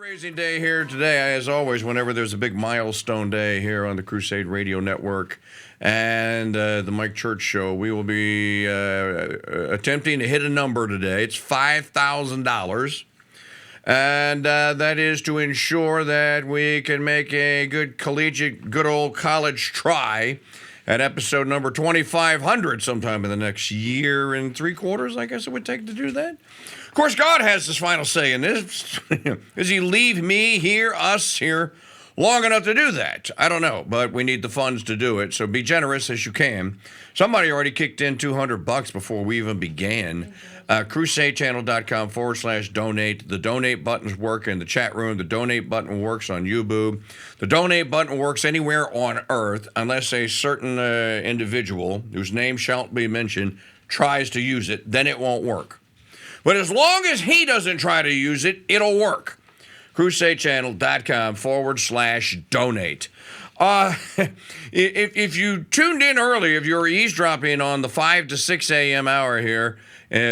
Fundraising day here today, as always, whenever there's a big milestone day here on the Crusade Radio Network and the Mike Church Show, we will be attempting to hit a number today. It's $5,000. And that is to ensure that we can make a good collegiate, good old college try at episode number 2,500 sometime in the next year and 3/4, I guess it would take to do that. Of course, God has his final say in this. Does he leave me here, us here, long enough to do that? I don't know, but we need the funds to do it, so be generous as you can. Somebody already kicked in $200 before we even began. CrusadeChannel.com/donate. The donate buttons work in the chat room. The donate button works on YouTube. The donate button works anywhere on earth unless a certain individual, whose name shan't be mentioned, tries to use it. Then it won't work. But as long as he doesn't try to use it, it'll work. CrusadeChannel.com/donate. If you tuned in early, if you're eavesdropping on the 5 to 6 a.m. hour here,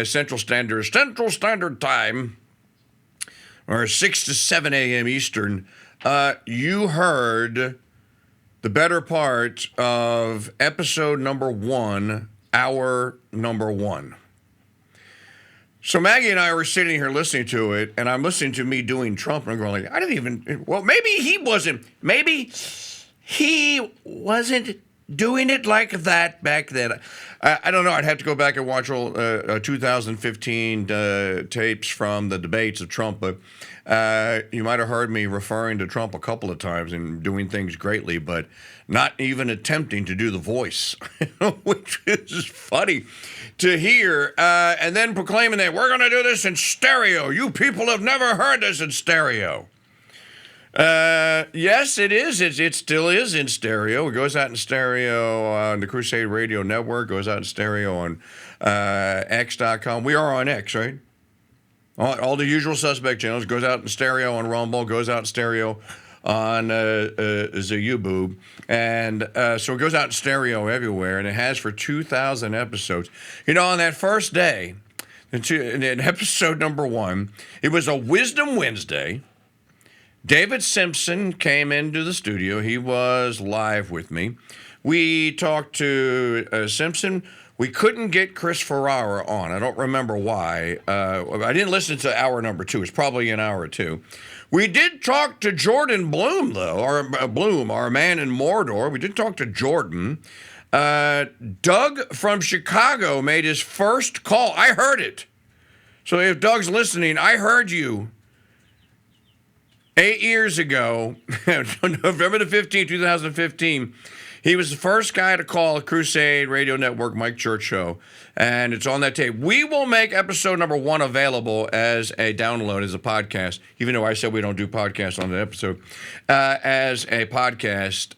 Central Standard Time, or 6 to 7 a.m. Eastern, you heard the better part of episode number 1, hour number 1. So Maggie and I were sitting here listening to it, and I'm listening to me doing Trump, and I'm going like, maybe he wasn't doing it like that back then. I don't know. I'd have to go back and watch all 2015 tapes from the debates of Trump, but you might have heard me referring to Trump a couple of times and doing things greatly, but not even attempting to do the voice, which is funny to hear, and then proclaiming that we're going to do this in stereo. You people have never heard this in stereo. Yes, it is. It still is in stereo. It goes out in stereo on the Crusade Radio Network, goes out in stereo on X.com. We are on X, right? All the usual suspect channels. Goes out in stereo on Rumble, goes out in stereo on Zayuboob. And so it goes out in stereo everywhere, and it has for 2,000 episodes. You know, on that first day, in episode number 1, it was a Wisdom Wednesday. David Simpson came into the studio. He was live with me. We talked to Simpson. We couldn't get Chris Ferrara on. I don't remember why. I didn't listen to hour number 2. It's probably an hour 2. We did talk to Jordan Bloom, though, our man in Mordor. We did talk to Jordan. Doug from Chicago made his first call. I heard it. So if Doug's listening, I heard you. 8 years ago, November the 15th, 2015, he was the first guy to call a Crusade Radio Network Mike Church Show, and it's on that tape. We will make episode number 1 available as a download, as a podcast, even though I said we don't do podcasts on the episode, as a podcast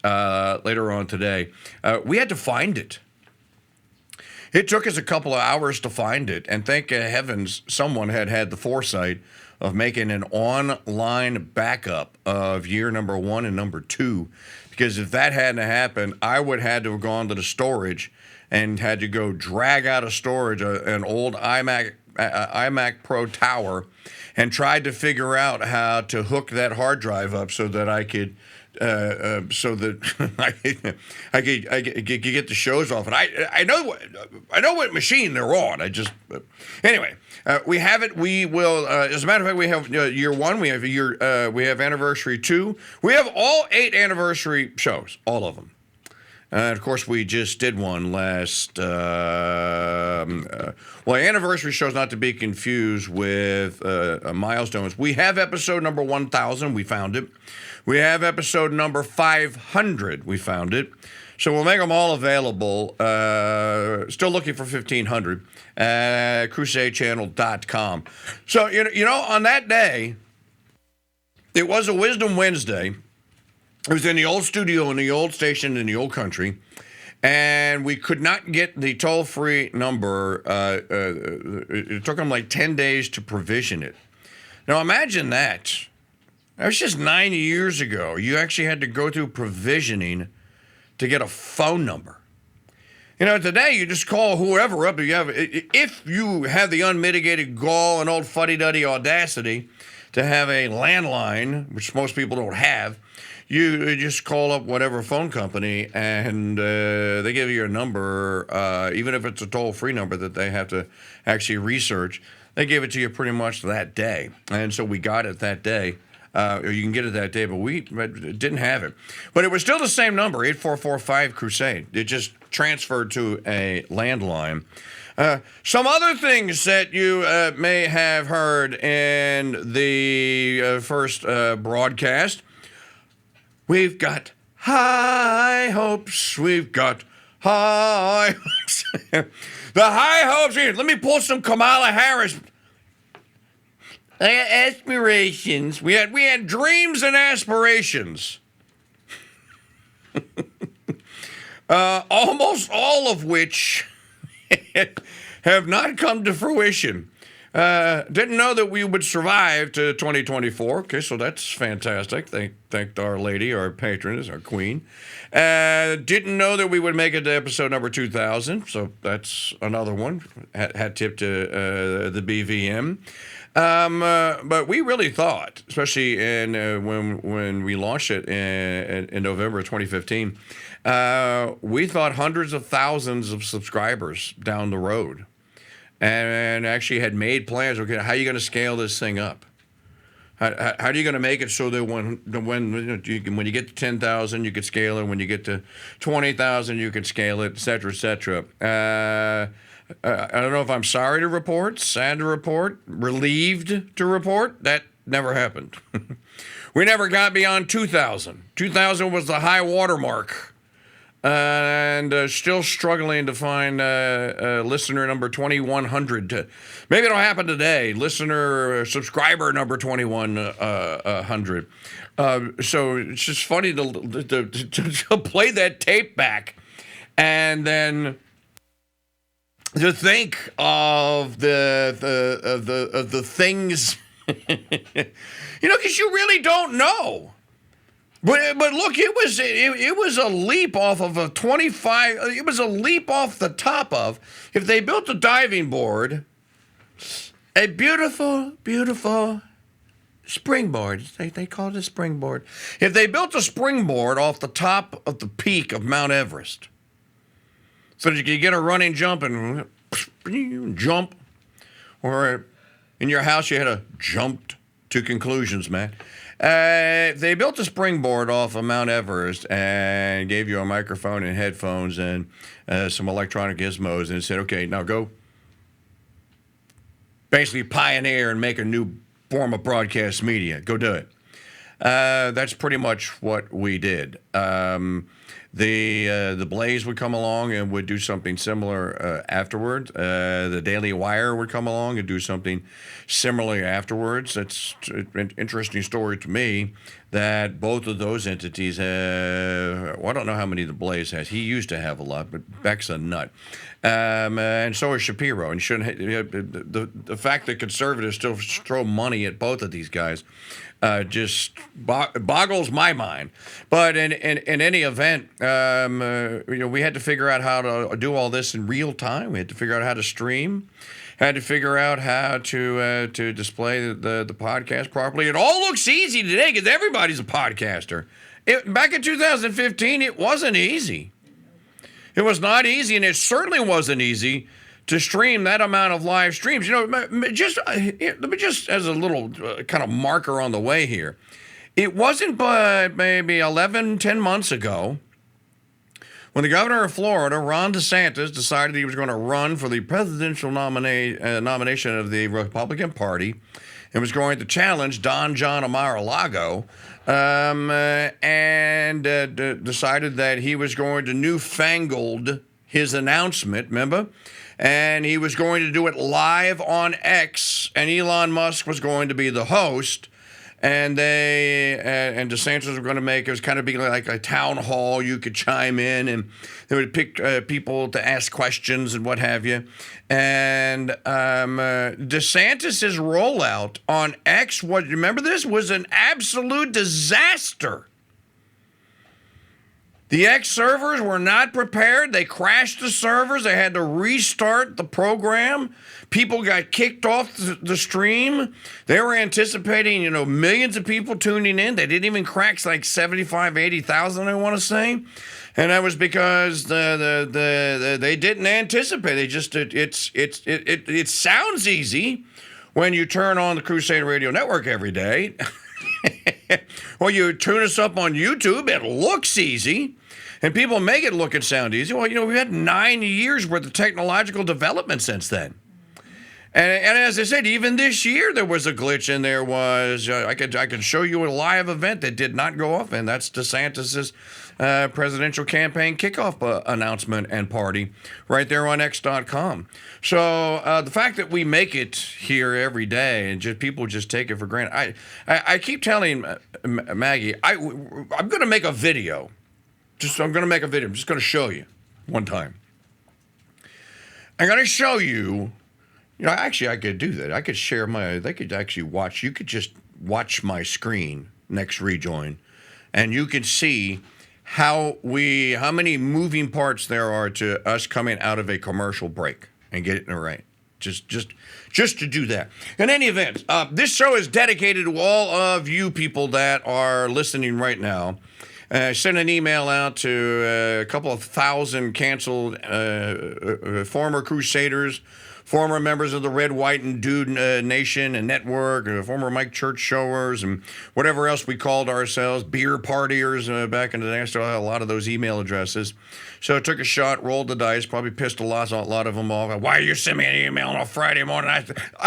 later on today. We had to find it. It took us a couple of hours to find it, and thank heavens someone had the foresight of making an online backup of year number 1 and number 2, because if that hadn't happened, I would have had to have gone to the storage and had to go drag out of storage an old iMac Pro Tower and tried to figure out how to hook that hard drive up so that I could so that I could get the shows off. And I know what machine they're on. Anyway. We have it. We will. As a matter of fact, we have year 1. We have we have anniversary 2. We have all 8 anniversary shows, all of them. And of course, we just did one last. Anniversary shows, not to be confused with milestones. We have episode number 1,000. We found it. We have episode number 500. We found it. So we'll make them all available. Still looking for 1,500 at CrusadeChannel.com. So, you know, on that day, it was a Wisdom Wednesday. It was in the old studio, in the old station, in the old country. And we could not get the toll-free number. It took them like 10 days to provision it. Now, imagine that. That was just 9 years ago. You actually had to go through provisioning to get a phone number. You know, today you just call whoever up. If you have the unmitigated gall and old fuddy-duddy audacity to have a landline, which most people don't have. You just call up whatever phone company, and they give you a number, even if it's a toll-free number that they have to actually research. They give it to you pretty much that day. And so we got it that day. Or you can get it that day, but we didn't have it. But it was still the same number, 8445 Crusade. It just transferred to a landline. Some other things that you may have heard in the first broadcast. We've got high hopes. We've got high hopes. The high hopes here. Let me pull some Kamala Harris. I had aspirations. We had dreams and aspirations. Almost all of which have not come to fruition. Didn't know that we would survive to 2024. Okay, so that's fantastic. Thank Our Lady, our patroness, our queen. Didn't know that we would make it to episode number 2000. So that's another one. Hat tip to the BVM. But we really thought, especially when we launched it in November of 2015, we thought hundreds of thousands of subscribers down the road. And actually had made plans. Okay, how are you going to scale this thing up? How are you going to make it so that when you get to 10,000, you could scale it. When you get to 20,000, you could scale it, et cetera, et cetera. I don't know if I'm sorry to report, sad to report, relieved to report. That never happened. We never got beyond 2,000. 2,000 was the high water mark. And still struggling to find listener number 2,100. Maybe it'll happen today. Subscriber number 2,100. So it's just funny to play that tape back, and then to think of the things, because you really don't know. But look, it was a leap off of a 25. It was a leap off the top of. If they built a diving board, a beautiful, beautiful springboard. They call it a springboard. If they built a springboard off the top of the peak of Mount Everest, so that you could get a running jump and jump, or in your house you had a jumped to conclusions, man. They built a springboard off of Mount Everest and gave you a microphone and headphones and some electronic gizmos, and said, okay, now go basically pioneer and make a new form of broadcast media. Go do it. That's pretty much what we did. The Blaze would come along and would do something similar afterwards. The Daily Wire would come along and do something similarly afterwards. It's an interesting story to me that both of those entities have, I don't know how many the Blaze has. He used to have a lot, but Beck's a nut. And so is Shapiro. And the fact that conservatives still throw money at both of these guys just boggles my mind. But in any event, we had to figure out how to do all this in real time. We had to figure out how to stream. Had to figure out how to display the podcast properly. It all looks easy today because everybody's a podcaster. Back in 2015, it wasn't easy. It was not easy, and it certainly wasn't easy to stream that amount of live streams. Let me just as a little kind of marker on the way here. It wasn't but maybe 10 months ago when the governor of Florida, Ron DeSantis, decided he was going to run for the presidential nomination of the Republican Party and was going to challenge Don John Mar-a-Lago, and decided that he was going to newfangled his announcement, remember? And he was going to do it live on X, and Elon Musk was going to be the host. And and DeSantis were going to make it was kind of be like a town hall. You could chime in, and they would pick people to ask questions and what have you. And DeSantis's rollout on X, remember this, was an absolute disaster. The X servers were not prepared. They crashed the servers. They had to restart the program. People got kicked off the stream. They were anticipating, millions of people tuning in. They didn't even crack like 75, 80,000, I want to say. And that was because they didn't anticipate. They just it sounds easy when you turn on the Crusade Radio Network every day. Well, you tune us up on YouTube, it looks easy. And people make it look and sound easy. Well, we've had 9 years worth of technological development since then. And as I said, even this year there was a glitch, and there was I could show you a live event that did not go off, and that's DeSantis's presidential campaign kickoff announcement and party right there on X.com. So the fact that we make it here every day and people just take it for granted. I keep telling Maggie, I'm going to make a video. I'm going to make a video. I'm just going to show you one time. I'm going to show you. Actually, I could do that. I could share they could actually watch. You could just watch my screen next rejoin, and you can see how many moving parts there are to us coming out of a commercial break and getting it right. Just to do that. In any event, this show is dedicated to all of you people that are listening right now. Send an email out to a couple of thousand canceled former Crusaders, former members of the Red, White, and Dude Nation and Network, former Mike Church showers, and whatever else we called ourselves, beer partiers back in the day. I still had a lot of those email addresses. So I took a shot, rolled the dice, probably pissed a lot of them off. Why are you sending me an email on a Friday morning? I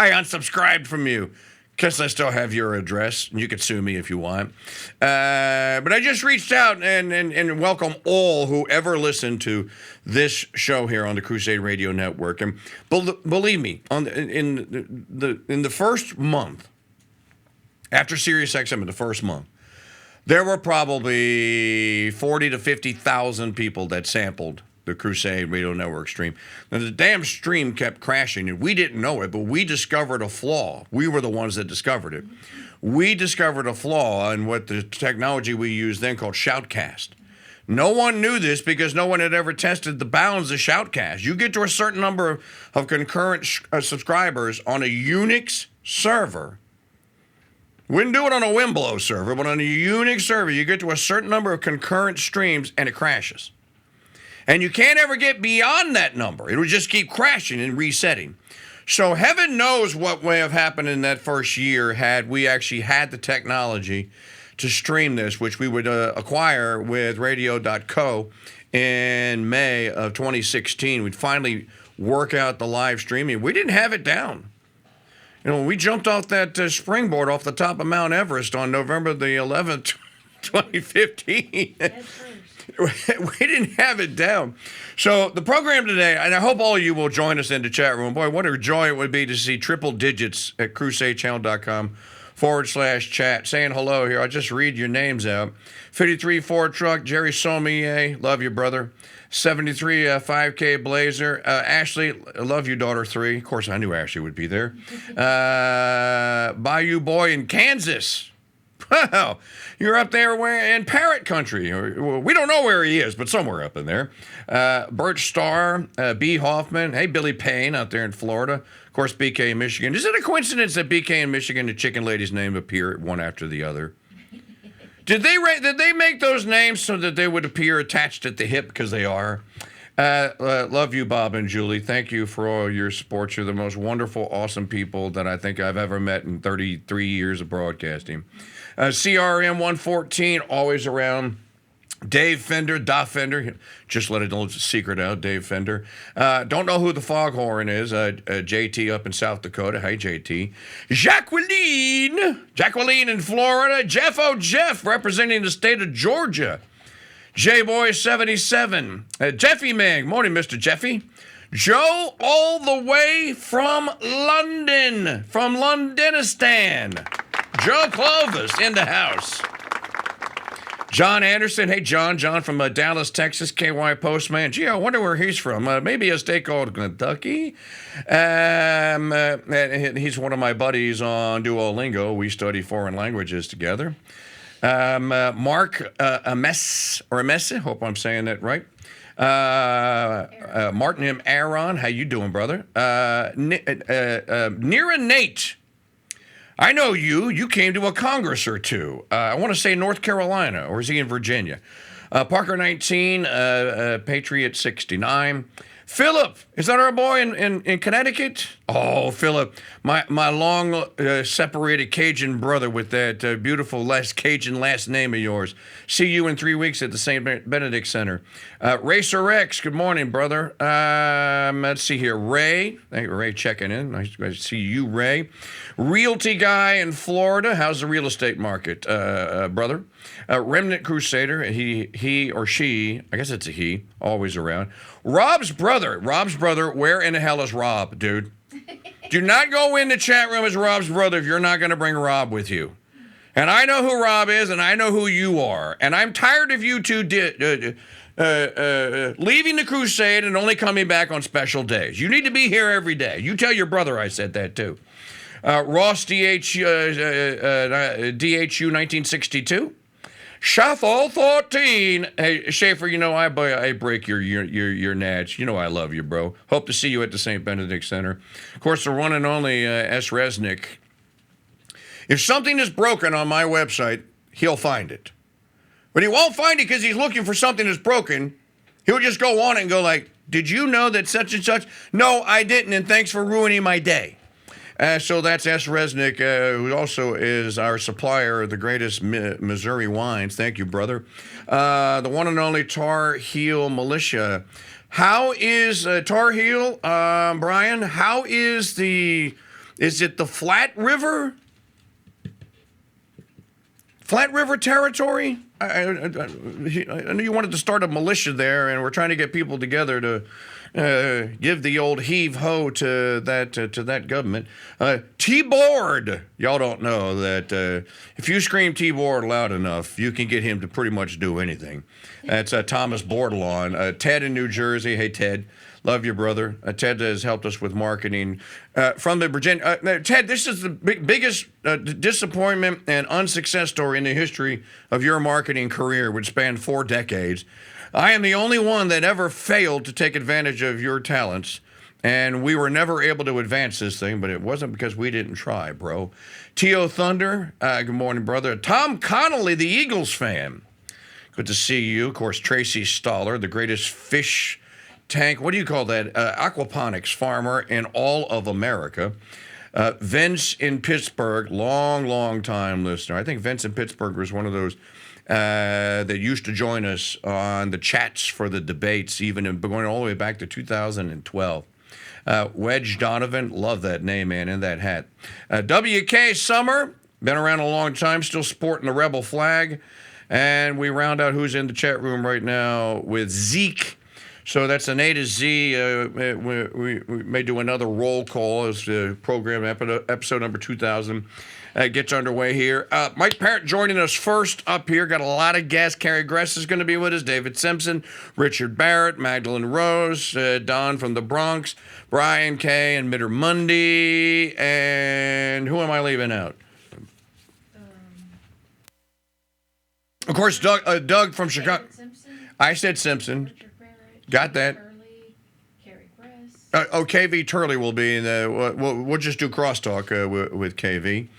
unsubscribed from you. Because I still have your address, and you could sue me if you want. But I just reached out and welcome all who ever listened to this show here on the Crusade Radio Network. And believe me, in the first month, after SiriusXM, in the first month, there were probably 40 to 50,000 people that sampled the Crusade Radio Network stream. Now, the damn stream kept crashing, and we didn't know it, but we discovered a flaw. We were the ones that discovered it. We discovered a flaw in what the technology we used then called Shoutcast. No one knew this because no one had ever tested the bounds of Shoutcast. You get to a certain number of concurrent subscribers on a Unix server. We didn't do it on a Wimblow server, but on a Unix server, you get to a certain number of concurrent streams, and it crashes. And you can't ever get beyond that number. It would just keep crashing and resetting. So heaven knows what may have happened in that first year had we actually had the technology to stream this, which we would acquire with radio.co in May of 2016. We'd finally work out the live streaming. We didn't have it down. We jumped off that springboard off the top of Mount Everest on November the 11th, 2015. We didn't have it down. So the program today, and I hope all of you will join us in the chat room. Boy, what a joy it would be to see triple digits at crusadechannel.com/chat saying hello here. I'll just read your names out. 53 Ford Truck, Jerry Sommier, love you, brother. 73 5K Blazer. Ashley, love you, daughter 3. Of course, I knew Ashley would be there. Bayou Boy in Kansas. Wow, you're up there in Parrott country. We don't know where he is, but somewhere up in there. Bert Starr, B. Hoffman. Hey, Billy Payne out there in Florida. Of course, BK in Michigan. Is it a coincidence that BK in Michigan, the chicken lady's name, appear one after the other? Did they make those names so that they would appear attached at the hip? Because they are. Love you, Bob and Julie. Thank you for all your support. You're the most wonderful, awesome people that I think I've ever met in 33 years of broadcasting. CRM 114, always around. Dave Fender, Da Fender, just let a little secret out, Dave Fender. Don't know who the foghorn is, JT up in South Dakota. Hey, JT. Jacqueline in Florida. Jeff representing the state of Georgia. J-Boy 77. Jeffy Meg, morning, Mr. Jeffy. Joe, all the way from London, from Londonistan. Joe Clovis in the house. John Anderson. Hey, John from Dallas, Texas, KY Postman. Gee, I wonder where he's from. Maybe a state called Kentucky. He's one of my buddies on Duolingo. We study foreign languages together. Mark Amesse, hope I'm saying that right. Martin M. Aaron, how you doing, brother? Nira Nate, I know you. You came to a Congress or two. I want to say North Carolina, or is he in Virginia? Parker 19, Patriot 69. Philip, is that our boy in Connecticut? Oh, Philip, my long separated Cajun brother with that beautiful Cajun last name of yours. See you in 3 weeks at the St. Benedict Center. Racer X, good morning, brother. Let's see here. Ray, thank you, Ray, checking in. Nice to see you, Ray. Realty guy in Florida. How's the real estate market, brother? Remnant Crusader, he or she, I guess it's a he, always around. Rob's brother, where in the hell is Rob, dude? Do not go in the chat room as Rob's brother if you're not going to bring Rob with you. And I know who Rob is, and I know who you are. And I'm tired of you two leaving the Crusade and only coming back on special days. You need to be here every day. You tell your brother I said that too. Ross DHU 1962. Shuffle 14. Hey, Schaefer, you know I break your natch. You know I love you, bro. Hope to see you at the St. Benedict Center. Of course, the one and only S. Resnick. If something is broken on my website, he'll find it. But he won't find it because he's looking for something that's broken. He'll just go on it and go like, did you know that such and such? No, I didn't, and thanks for ruining my day. So that's S. Resnick, who also is our supplier of the greatest Missouri wines. Thank you, brother. The one and only Tar Heel Militia. How is Tar Heel, Brian? How is is it the Flat River? Flat River territory? I knew you wanted to start a militia there, and we're trying to get people together to give the old heave-ho to that government. T-Board. Y'all don't know that if you scream T-Board loud enough, you can get him to pretty much do anything. That's Thomas Bordelon. Ted in New Jersey. Hey, Ted. Love you, brother. Ted has helped us with marketing from the Virginia. Ted, this is the biggest disappointment and unsuccess story in the history of your marketing career, which spanned 4 decades. I am the only one that ever failed to take advantage of your talents, and we were never able to advance this thing, but it wasn't because we didn't try, bro. T.O. Thunder, good morning, brother. Tom Connolly, the Eagles fan. Good to see you. Of course, Tracy Stoller, the greatest fish tank, what do you call that? Aquaponics farmer in all of America. Vince in Pittsburgh, long time listener. I think Vince in Pittsburgh was one of those that used to join us on the chats for the debates, even going all the way back to 2012. Wedge Donovan, love that name, man, in that hat. WK Summer, been around a long time, still sporting the rebel flag. And we round out who's in the chat room right now with Zeke. So that's an A to Z. We may do another roll call as the program episode number 2000 gets underway here. Mike Parrott joining us first up here. Got a lot of guests. Carrie Gress is going to be with us. David Simpson, Richard Barrett, Magdalene Rose, Don from the Bronx, Brian K. and Midder Mundy. And who am I leaving out? Of course, Doug from Chicago. I said Simpson. Got that. Carrie Gress. KV Turley will be in the. We'll just do crosstalk with KV,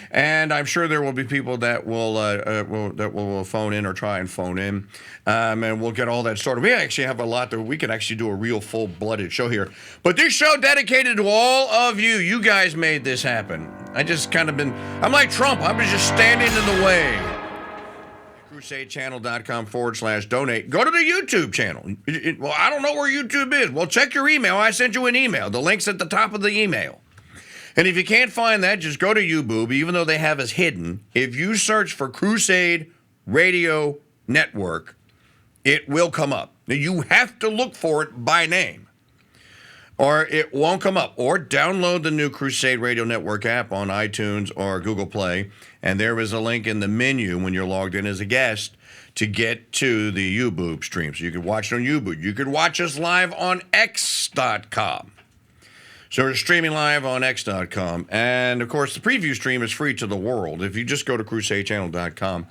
and I'm sure there will be people that will phone in or try and phone in, and we'll get all that started. We actually have a lot that we could actually do a real full-blooded show here, but this show dedicated to all of you. You guys made this happen. I just kind of been. I'm like Trump. I was just standing in the way. CrusadeChannel.com/donate. Go to the YouTube channel. Well, I don't know where YouTube is. Well, check your email. I sent you an email. The link's at the top of the email. And if you can't find that, just go to YouTube, even though they have us hidden. If you search for Crusade Radio Network, it will come up. Now, you have to look for it by name, or it won't come up. Or download the new Crusade Radio Network app on iTunes or Google Play, and there is a link in the menu when you're logged in as a guest to get to the YouTube stream. So you can watch it on YouTube. You could watch us live on X.com. So we're streaming live on X.com. And, of course, the preview stream is free to the world. If you just go to crusadechannel.com,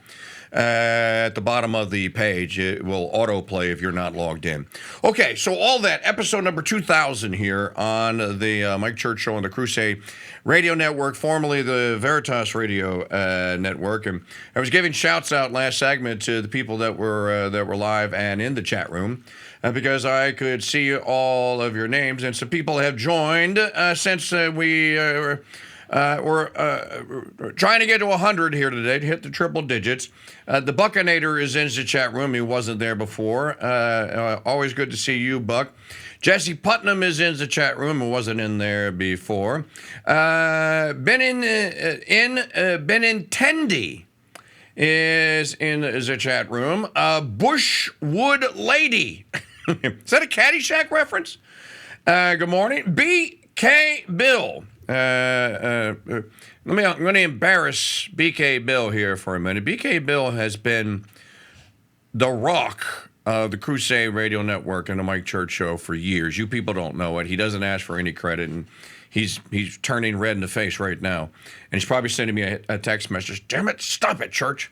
at the bottom of the page, it will autoplay if you're not logged in. Okay, so all that, episode number 2000 here on the Mike Church Show on the Crusade Radio Network, formerly the Veritas Radio Network. And I was giving shouts out last segment to the people that were live and in the chat room because I could see all of your names. And some people have joined since we we're trying to get to 100 here today to hit the triple digits. The Buckinator is in the chat room. He wasn't there before. Always good to see you, Buck. Jesse Putnam is in the chat room and wasn't in there before. Benintendi is in the chat room. Bushwood Lady. Is that a Caddyshack reference? Good morning. BK Bill. I'm going to embarrass BK Bill here for a minute. BK Bill has been the rock of the Crusade Radio Network and the Mike Church Show for years. You people don't know it. He doesn't ask for any credit, and he's turning red in the face right now. And he's probably sending me a text message. Damn it, stop it, Church.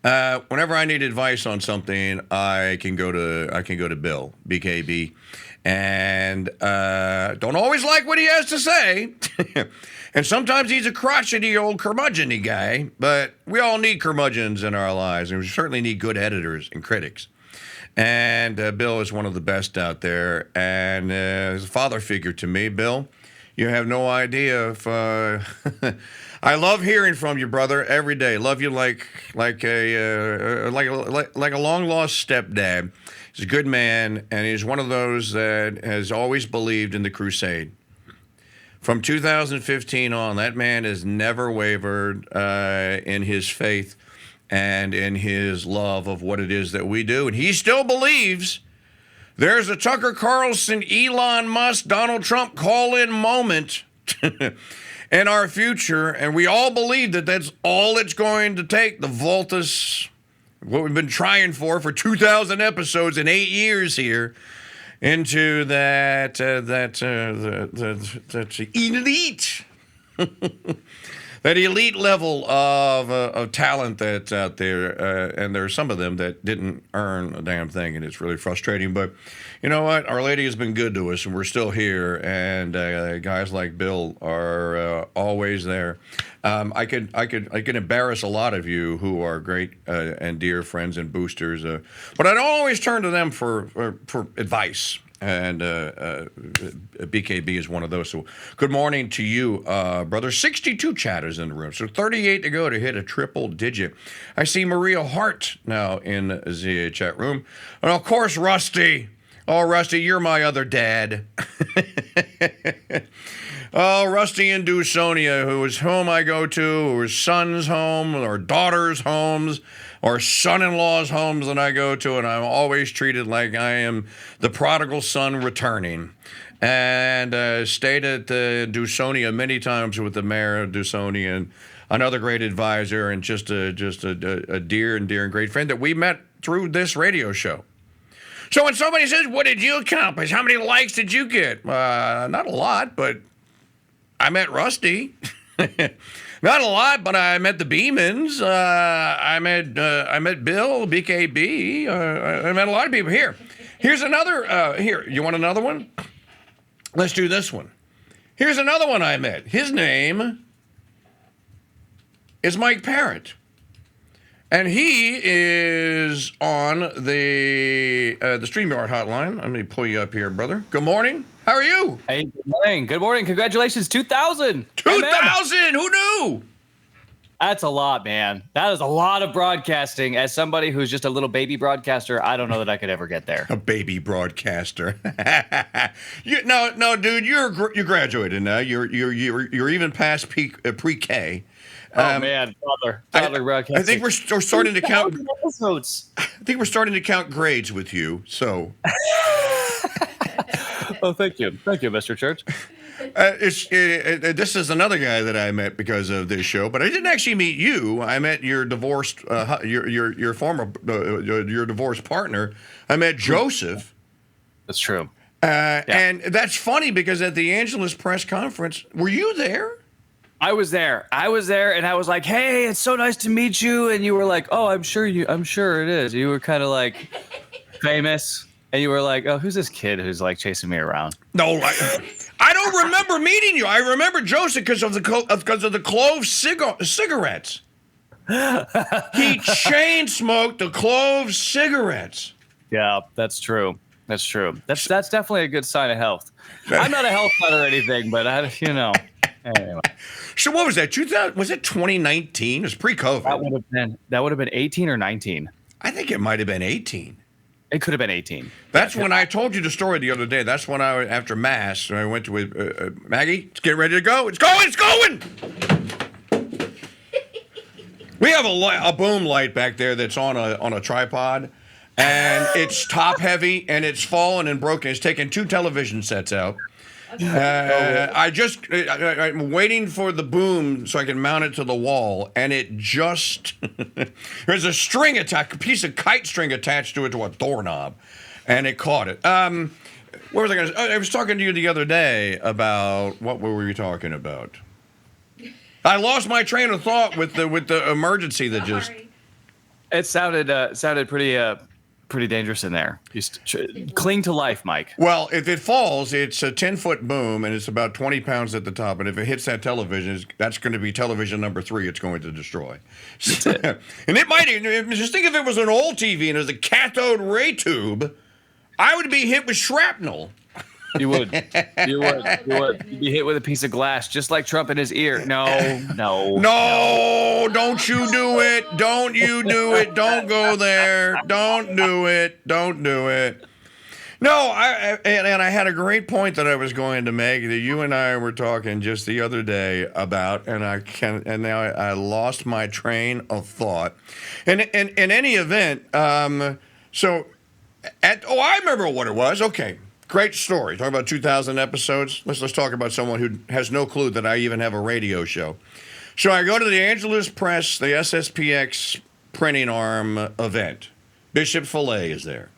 Whenever I need advice on something, I can go to Bill, BKB. And don't always like what he has to say. And sometimes he's a crotchety old curmudgeon-y guy, but we all need curmudgeons in our lives, and we certainly need good editors and critics. And Bill is one of the best out there, and as a father figure to me, Bill, you have no idea if... I love hearing from you, brother, every day. Love you like a long-lost stepdad. He's a good man, and he's one of those that has always believed in the crusade. From 2015 on, that man has never wavered in his faith and in his love of what it is that we do. And he still believes there's a Tucker Carlson, Elon Musk, Donald Trump call-in moment in our future. And we all believe that that's all it's going to take. The Voltus, what we've been trying for 2,000 episodes in 8 years here, into that elite, that elite level of talent that's out there, and there are some of them that didn't earn a damn thing, and it's really frustrating. But you know what? Our Lady has been good to us, and we're still here. And guys like Bill are always there. I could embarrass a lot of you who are great and dear friends and boosters, but I don't always turn to them for advice. And BKB is one of those. So good morning to you, brother. 62 chatters in the room, so 38 to go to hit a triple digit. I see Maria Hart now in the chat room, and of course Rusty. Oh, Rusty, you're my other dad. Oh, Rusty in Dewsonia, whose home I go to, or son's home, or daughter's homes, or son-in-law's homes that I go to, and I'm always treated like I am the prodigal son returning. And stayed at Dewsonia many times with the mayor of Dewsonia, and another great advisor, and just a dear and great friend that we met through this radio show. So when somebody says, what did you accomplish? How many likes did you get? Not a lot, but I met Rusty. Not a lot, but I met the Beemans. I met Bill, BKB. I met a lot of people. Here's another. Here, you want another one? Let's do this one. Here's another one I met. His name is Mike Parrott. And he is on the StreamYard hotline. Let me pull you up here, brother. Good morning. How are you? Hey, good morning. Good morning. Congratulations, 2,000. 2,000. Who knew? That's a lot, man. That is a lot of broadcasting. As somebody who's just a little baby broadcaster, I don't know that I could ever get there. A baby broadcaster. No, dude. You're graduated now. You're even past pre-K. Oh man, toddler broadcasting. I think we're starting to count episodes. I think we're starting to count grades with you. So. Oh, thank you, Mr. Church. This is another guy that I met because of this show, but I didn't actually meet you. I met your divorced, your former, your divorced partner. I met Joseph. That's true. And that's funny because at the Angeles press conference, were you there? I was there, and I was like, "Hey, it's so nice to meet you." And you were like, "Oh, I'm sure it is." You were kind of like famous, and you were like, "Oh, who's this kid who's like chasing me around?" No, I don't remember meeting you. I remember Joseph because of the clove cigarettes. He chain smoked the clove cigarettes. Yeah, that's true. That's definitely a good sign of health. I'm not a health nut or anything, but anyway. So what was that? 2000? Was it 2019? It was pre-COVID. That would have been 18 or 19. I think it might have been 18. It could have been 18. That's when I told you the story the other day. That's when after Mass, I went to Maggie. Let's get ready to go. It's going. It's going. We have a boom light back there that's on a tripod, and it's top heavy, and it's fallen and broken. It's taken 2 television sets out. I'm waiting for the boom so I can mount it to the wall, and it just there's a string piece of kite string attached to it to a doorknob, and it caught it. What was I going to say? I was talking to you the other day about what were we talking about? I lost my train of thought with the emergency that just. It sounded pretty dangerous in there. Just cling to life, Mike. Well, if it falls, it's a 10-foot boom, and it's about 20 pounds at the top. And if it hits that television, that's going to be television number 3 it's going to destroy. And it might, just think if it was an old TV and it was a cathode ray tube, I would be hit with shrapnel. You would. You'd be hit with a piece of glass, just like Trump in his ear. No, don't you do it. Don't you do it. Don't go there. Don't do it. Don't do it. No, I had a great point that I was going to make that you and I were talking just the other day about, and now I lost my train of thought. And in any event, I remember what it was. Okay. Great story. Talking about 2,000 episodes. Let's talk about someone who has no clue that I even have a radio show. So I go to the Angeles Press, the SSPX printing arm event. Bishop Fillet is there.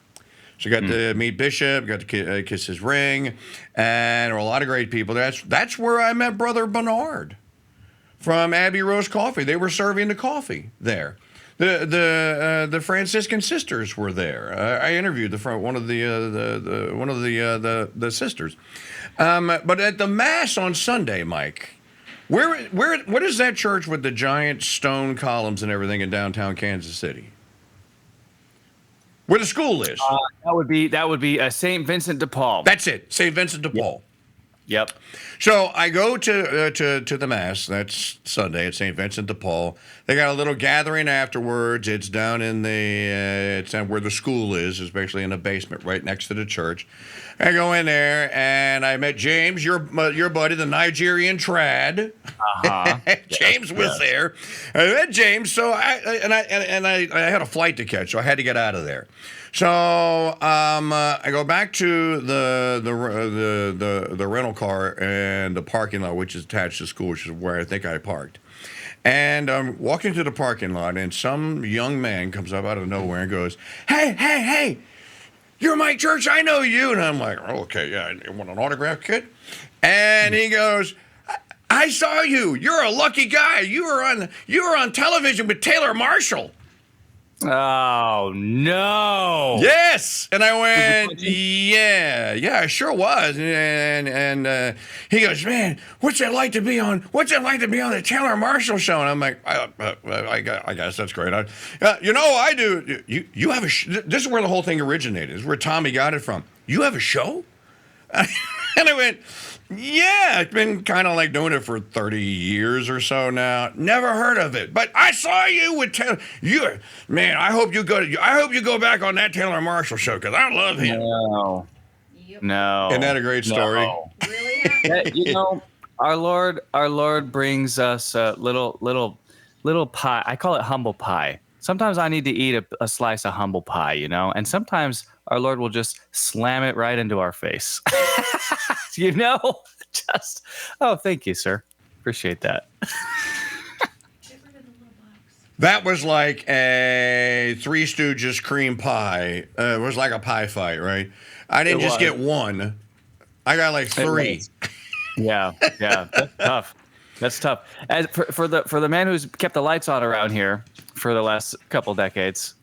So got to meet Bishop, got to kiss his ring, and there were a lot of great people. That's where I met Brother Bernard from Abbey Rose Coffee. They were serving the coffee there. The Franciscan sisters were there. I interviewed one of the sisters. But at the Mass on Sunday, Mike, what is that church with the giant stone columns and everything in downtown Kansas City? Where the school is? That would be St. Vincent de Paul. That's it, St. Vincent de Paul. Yep. So I go to the Mass. That's Sunday at St. Vincent de Paul. They got a little gathering afterwards. It's down in it's down where the school is. It's basically in a basement right next to the church. I go in there and I met James, your buddy, the Nigerian trad. James was there. I met James. So I had a flight to catch, so I had to get out of there. So I go back to the rental car and the parking lot, which is attached to school, which is where I think I parked. And I'm walking to the parking lot, and some young man comes up out of nowhere and goes, "Hey, you're Mike Church. I know you." And I'm like, "Oh, okay, yeah, I want an autograph, kid." And he goes, "I saw you. You're a lucky guy. You were on television with Taylor Marshall." Oh no! Yes, and I went, yeah, I sure was, and he goes, "Man, what's it like to be on the Taylor Marshall show?" And I'm like, I guess that's great. I do. You have this is where the whole thing originated. This is where Tommy got it from. You have a show? And I went, yeah, it's been kind of like doing it for 30 years or so now. Never heard of it, but I saw you with Taylor. Man, I hope you go back on that Taylor Marshall show because I love him. No, Yep. no. Isn't that a great story? No. Really happened. Our Lord brings us a little pie. I call it humble pie. Sometimes I need to eat a slice of humble pie, and sometimes our Lord will just slam it right into our face. Just, oh, thank you, sir. Appreciate that. Get rid of the little box. That was like a Three Stooges cream pie. It was like a pie fight, right? I didn't It just was. get one. I got like It 3. was. Yeah, that's tough. That's tough. As for the man who's kept the lights on around here for the last couple decades,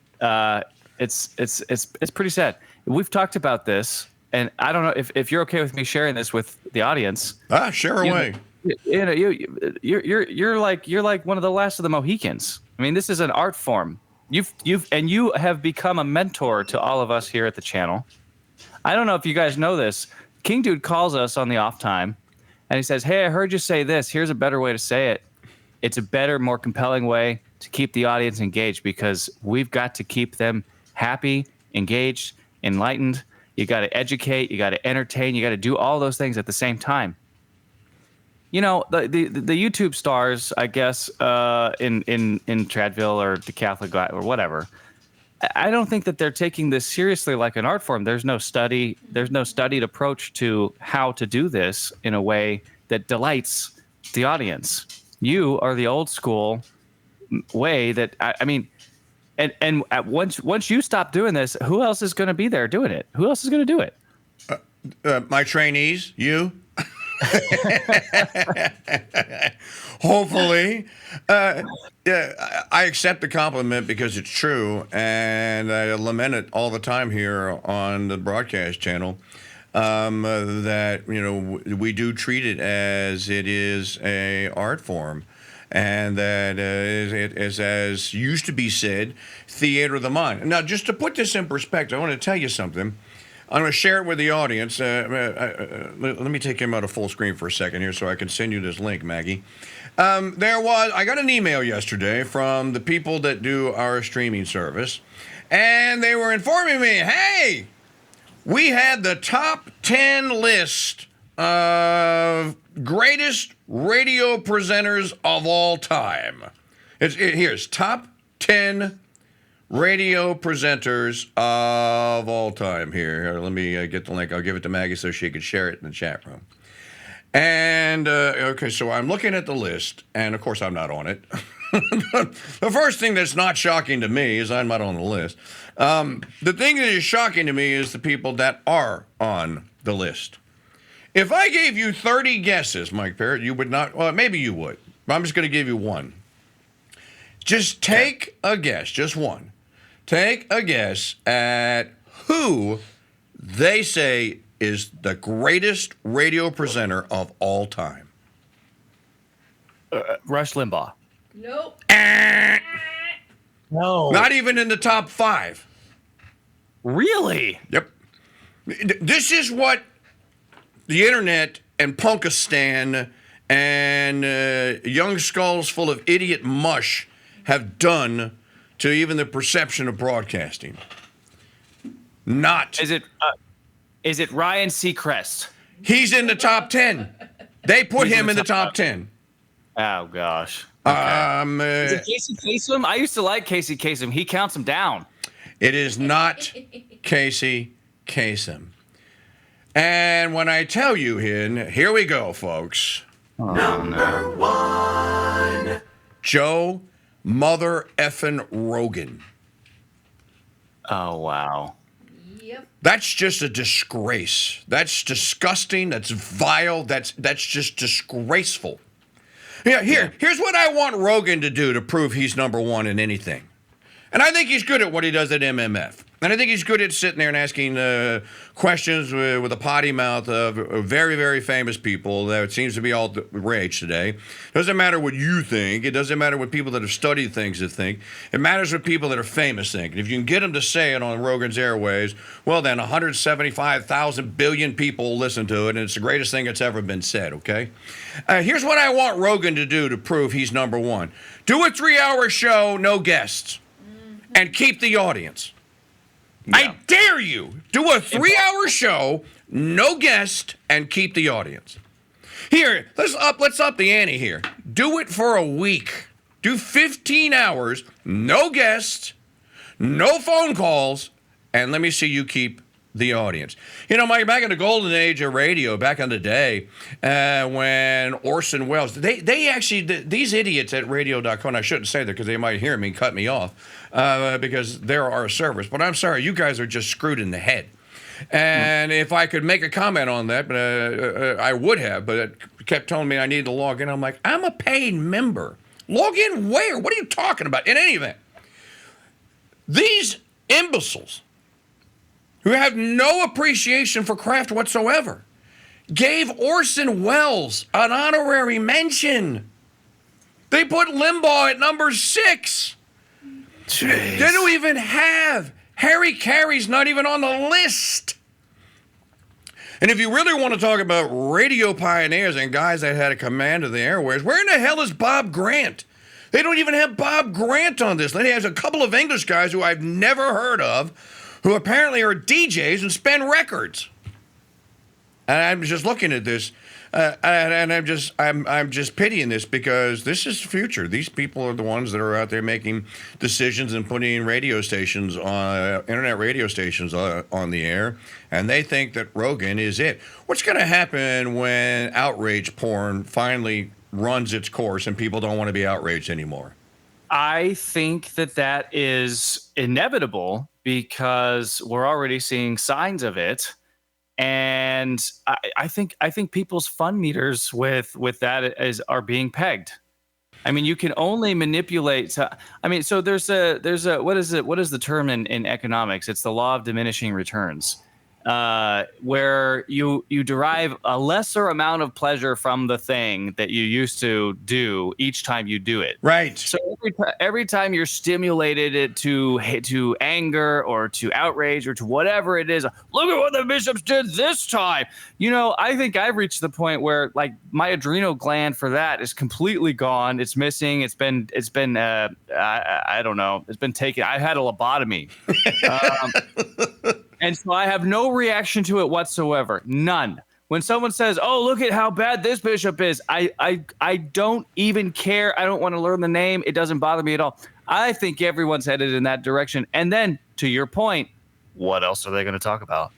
it's pretty sad. We've talked about this, and I don't know if you're okay with me sharing this with the audience. Share away. You're like one of the last of the Mohicans. I mean, this is an art form. You have become a mentor to all of us here at the channel. I don't know if you guys know this. King Dude calls us on the off time, and he says, "Hey, I heard you say this. Here's a better way to say it. It's a better, more compelling way to keep the audience engaged because we've got to keep them happy, engaged, enlightened. You got to educate, you got to entertain, you got to do all those things at the same time." You know, the YouTube stars, I guess, in Tradville or the Catholic or whatever, I don't think that they're taking this seriously like an art form. There's no studied approach to how to do this in a way that delights the audience. You are the old school way that I mean, and once you stop doing this, who else is going to be there doing it? Who else is going to do it? My trainees, you. Hopefully. Yeah, I accept the compliment because it's true, and I lament it all the time here on the broadcast channel. That we do treat it as it is a art form, and that it is, as used to be said, theater of the mind. Now, just to put this in perspective, I want to tell you something. I'm going to share it with the audience. Let me take him out of full screen for a second here so I can send you this link, Maggie. I got an email yesterday from the people that do our streaming service, and they were informing me, hey, we had the top 10 list of greatest radio presenters of all time. Here's top 10 radio presenters of all time. Here, let me get the link. I'll give it to Maggie so she could share it in the chat room. And, okay, so I'm looking at the list, and of course I'm not on it. The first thing that's not shocking to me is I'm not on the list. The thing that is shocking to me is the people that are on the list. If I gave you 30 guesses, Mike Parrott, you would not, well, maybe you would. But I'm just going to give you one. Just take a guess, just one. Take a guess at who they say is the greatest radio presenter of all time. Rush Limbaugh. Nope. No. Not even in the top 5. Really? Yep. This is what the internet and Punkistan and young skulls full of idiot mush have done to even the perception of broadcasting. Not. Is it Ryan Seacrest? He's in the top 10. They put him in the top 10. Oh gosh. Okay. Is it Casey Kasem? I used to like Casey Kasem. He counts him down. It is not Casey Kasem. And when I tell you here we go, folks. Number 1. Joe Mother effin' Rogan. Oh wow. Yep. That's just a disgrace. That's disgusting. That's vile. That's just disgraceful. Yeah, here's what I want Rogan to do to prove he's number 1 in anything. And I think he's good at what he does at MMF. And I think he's good at sitting there and asking questions with a potty mouth of very, very famous people that seems to be all the rage today. Doesn't matter what you think. It doesn't matter what people that have studied things think. It matters what people that are famous think. And if you can get them to say it on Rogan's airways, well then 175,000 billion people listen to it, and it's the greatest thing that's ever been said, okay? Here's what I want Rogan to do to prove he's number 1. Do a 3-hour show, no guests, and keep the audience. Yeah. I dare you. Do a 3-hour show, no guest, and keep the audience. Here, let's up the ante here. Do it for a week. Do 15 hours, no guests, no phone calls, and let me see you keep the audience. You know, Mike, back in the golden age of radio, back in the day, when Orson Welles, they actually, these idiots at radio.com, and I shouldn't say that because they might hear me and cut me off, because they're our service. But I'm sorry, you guys are just screwed in the head. And if I could make a comment on that, but I would have, but it kept telling me I needed to log in. I'm like, I'm a paid member. Log in where? What are you talking about? In any event, these imbeciles who have no appreciation for craft whatsoever gave Orson Welles an honorary mention. They put Limbaugh at number 6. Jeez. They don't even have Harry Carey's not even on the list. And if you really want to talk about radio pioneers and guys that had a command of the airwaves, where in the hell is Bob Grant? They don't even have Bob Grant on this. They have a couple of English guys who I've never heard of, who apparently are DJs and spin records. And I'm just looking at this, and I'm just pitying this, because this is the future. These people are the ones that are out there making decisions and putting radio stations on internet radio stations on the air, and they think that Rogan is it. What's going to happen when outrage porn finally runs its course and people don't want to be outraged anymore? I think that is inevitable, because we're already seeing signs of it. And I think people's fun meters with that are being pegged. I mean, you can only manipulate. So there's a what is the term in economics? It's the law of diminishing returns, where you derive a lesser amount of pleasure from the thing that you used to do each time you do it. Right. So every time you're stimulated it to anger or to outrage or to whatever it is, look at what the bishops did this time. I think I've reached the point where, like, my adrenal gland for that is completely gone. It's missing. It's been I don't know. It's been taken. I had a lobotomy. And so I have no reaction to it whatsoever. None. When someone says, "Oh, look at how bad this bishop is," I don't even care. I don't want to learn the name. It doesn't bother me at all. I think everyone's headed in that direction. And then, to your point, what else are they going to talk about?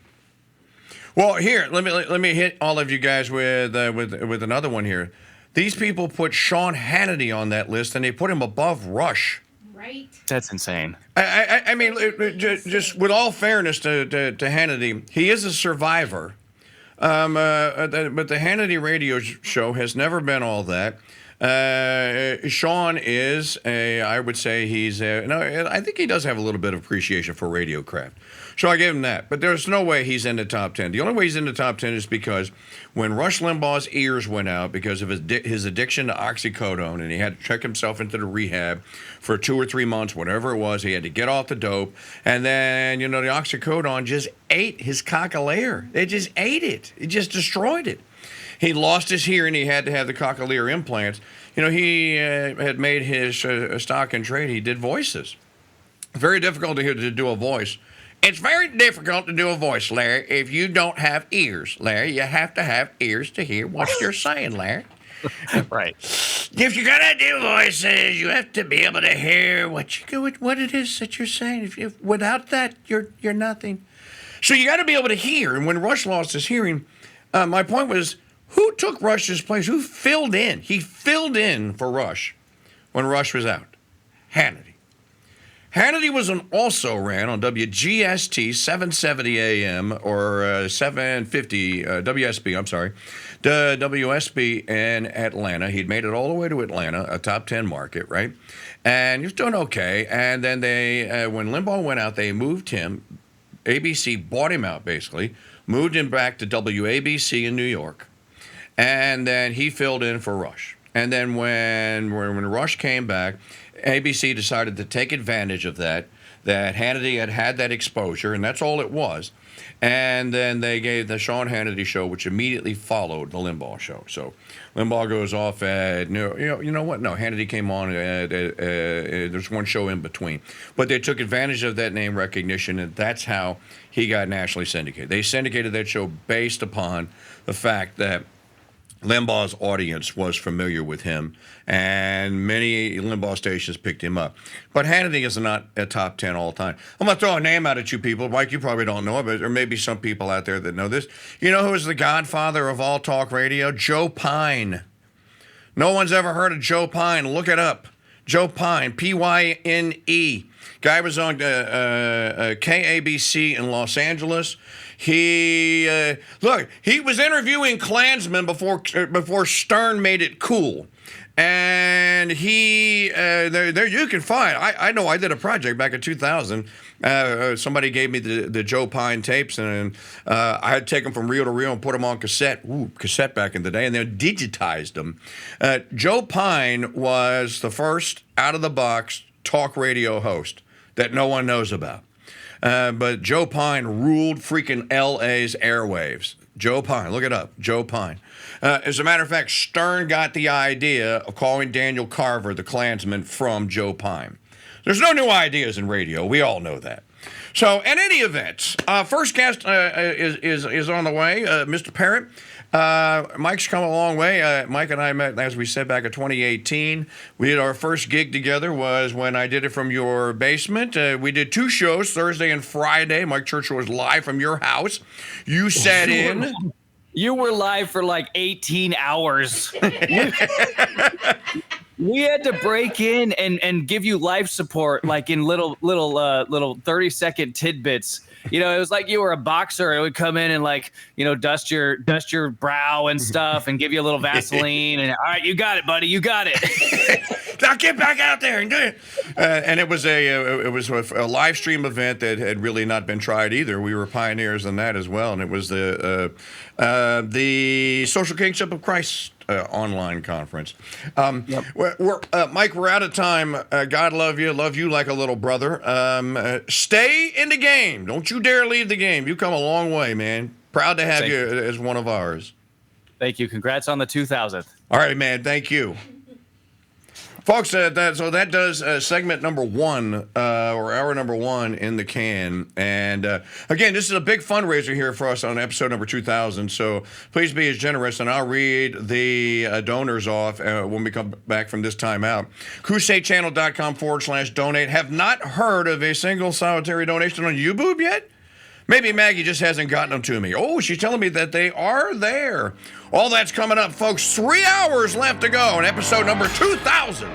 Well, here, let me hit all of you guys with another one here. These people put Sean Hannity on that list, and they put him above Rush. Right. That's insane. I mean, just with all fairness to Hannity, he is a survivor. But the Hannity radio show has never been all that. Sean is I would say he's I think he does have a little bit of appreciation for radio craft. So I give him that. But there's no way he's in the top 10. The only way he's in the top 10 is because when Rush Limbaugh's ears went out because of his addiction to oxycodone, and he had to check himself into the rehab for 2 or 3 months, whatever it was, he had to get off the dope. And then, the oxycodone just ate his cochlear. It just ate it. It just destroyed it. He lost his hearing. He had to have the cochlear implants. He had made his stock and trade. He did voices. Very difficult to do a voice. It's very difficult to do a voice, Larry, if you don't have ears, Larry. You have to have ears to hear what you're saying, Larry. Right. If you're gonna do voices, you have to be able to hear what it is that you're saying. If without that, you're nothing. So you got to be able to hear. And when Rush lost his hearing, my point was, who took Rush's place? Who filled in? He filled in for Rush when Rush was out. Hannity. Hannity was also ran on WGST 770 AM or 750 WSB, I'm sorry, the WSB in Atlanta. He'd made it all the way to Atlanta, a top 10 market, right? And he was doing okay. And then they, when Limbaugh went out, they moved him. ABC bought him out, basically, moved him back to WABC in New York. And then he filled in for Rush. And then when Rush came back, ABC decided to take advantage of that Hannity had that exposure, and that's all it was. And then they gave the Sean Hannity show, which immediately followed the Limbaugh show. So Limbaugh goes off at, you know what? No, Hannity came on. There's one show in between. But they took advantage of that name recognition, and that's how he got nationally syndicated. They syndicated that show based upon the fact that Limbaugh's audience was familiar with him, and many Limbaugh stations picked him up. But Hannity is not a top 10 all time. I'm going to throw a name out at you people. Mike, you probably don't know it, but there may be some people out there that know this. You know who is the godfather of all talk radio? Joe Pine. No one's ever heard of Joe Pine. Look it up. Joe Pine, Pyne. Guy was on KABC in Los Angeles. He was interviewing Klansmen before Stern made it cool. And there you can find. I know I did a project back in 2000. Somebody gave me the Joe Pine tapes, and I had to take them from reel to reel and put them on cassette. Ooh, cassette back in the day, and then digitized them. Joe Pine was the first out of the box talk radio host that no one knows about. But Joe Pine ruled freaking LA's airwaves. Joe Pine, look it up, Joe Pine. As a matter of fact, Stern got the idea of calling Daniel Carver the Klansman from Joe Pine. There's no new ideas in radio. We all know that. So, in any event, first guest is on the way, Mr. Parrott. Mike's come a long way. Mike and I met, as we said, back in 2018. We did our first gig together was when I did it from your basement. We did 2 shows, Thursday and Friday. Mike Churchill was live from your house. You sat in. You were live for like 18 hours. We had to break in and give you life support, like in little 30-second tidbits. You know, it was like you were a boxer. It would come in and like, you know, dust your brow and stuff and give you a little Vaseline. And all right, you got it, buddy. You got it. Now get back out there and do it. And it was a live stream event that had really not been tried either. We were pioneers in that as well. And it was the Social Kingship of Christ online conference. Yep. Mike, we're out of time. God love you like a little brother. Stay in the game. Don't you dare leave the game. You come a long way, man. Proud to have you as one of ours. Thank you. Congrats on the 2000th. All right, man. Thank you. Folks, that does segment number 1, or hour number 1 in the can. And again, this is a big fundraiser here for us on episode number 2000. So please be as generous, and I'll read the donors off when we come back from this time out. CrusadeChannel.com/donate. Have not heard of a single solitary donation on YouBoob yet? Maybe Maggie just hasn't gotten them to me. Oh, she's telling me that they are there. All that's coming up, folks. 3 hours left to go in episode number 2000.